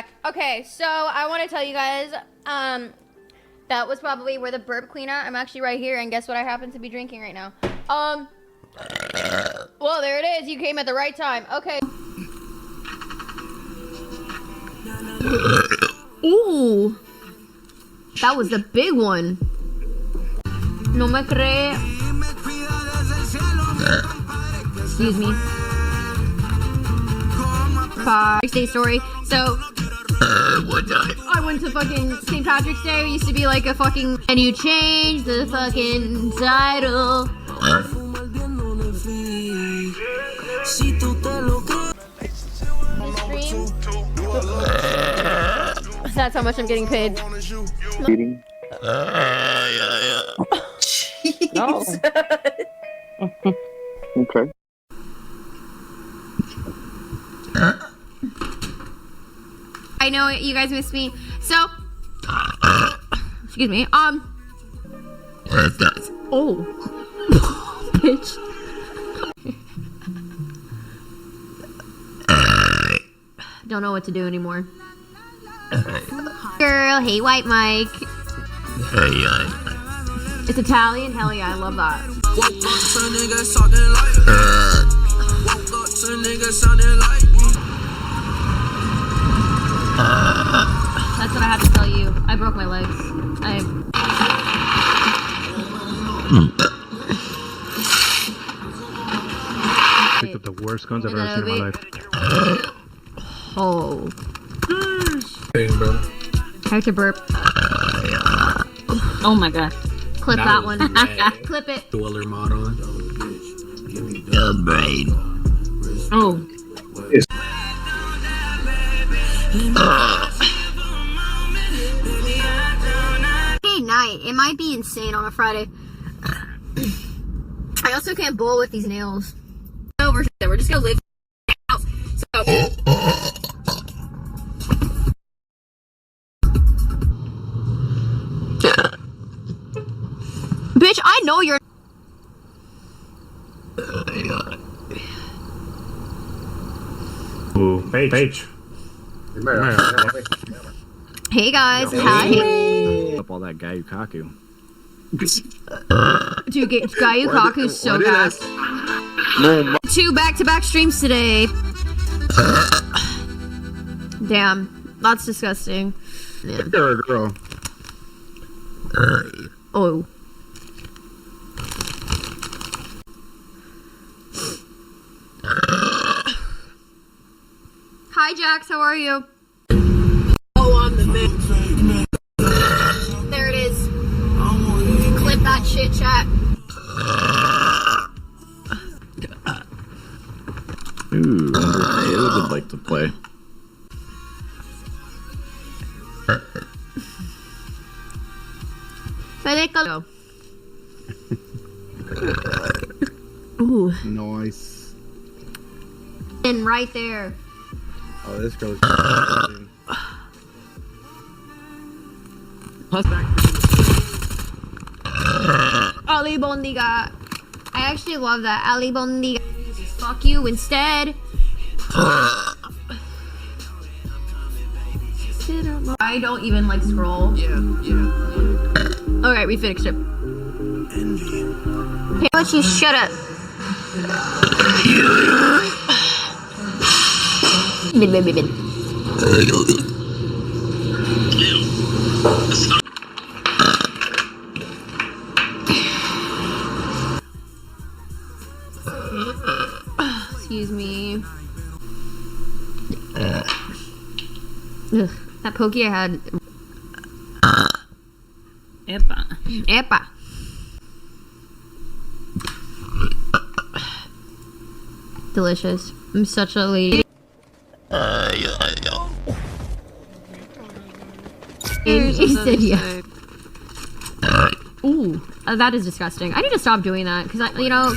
back. Okay, so I want to tell you guys, that was probably where the burp clean at. I'm actually right here, and guess what I happen to be drinking right now? Well, there it is. You came at the right time. Okay. Ooh. That was the big one. No me cree. Excuse me. Patrick's Day story. So, I went to fucking St. Patrick's Day. It used to be like a fucking... And you changed the fucking title. Stream. That's how much I'm getting paid. No. Okay. I know you guys miss me. So, excuse me. Oh, bitch. Don't know what to do anymore. Girl, hey, White Mike. Hey, It's Italian? Hell yeah, I love that. That's what I had to tell you. I broke my legs. I picked up the worst guns I've ever seen in my life. Oh. hey, bro. I have to burp. Oh my god. Clip that one. Clip it. Dweller mod on. Brain. Oh. Friday night. It might be insane on a Friday. I also can't bowl with these nails. We're just gonna live out. So. Bitch, I know you're. Ooh, Paige. Hey guys, hi. Up all that Gayukaku. Dude, Gayukaku's so fast. 2 back-to-back streams today. Damn, that's disgusting. Yeah. Girl. Oh. Hi, Jax. How are you? Oh, I'm the man. There it is. Clip that shit, chat. Ooh, I would like to play. Go. Ooh. Nice. And right there. Oh, this girl's. Alyboba. I actually love that. Alyboba. Fuck you instead. I don't even like scroll. Alright, we fixed it. Hey, why don't you shut up? Excuse me. Ugh, that pokey I had. Epa. Delicious. I'm such a lady. He said yeah. Ooh, that is disgusting. I need to stop doing that because you know.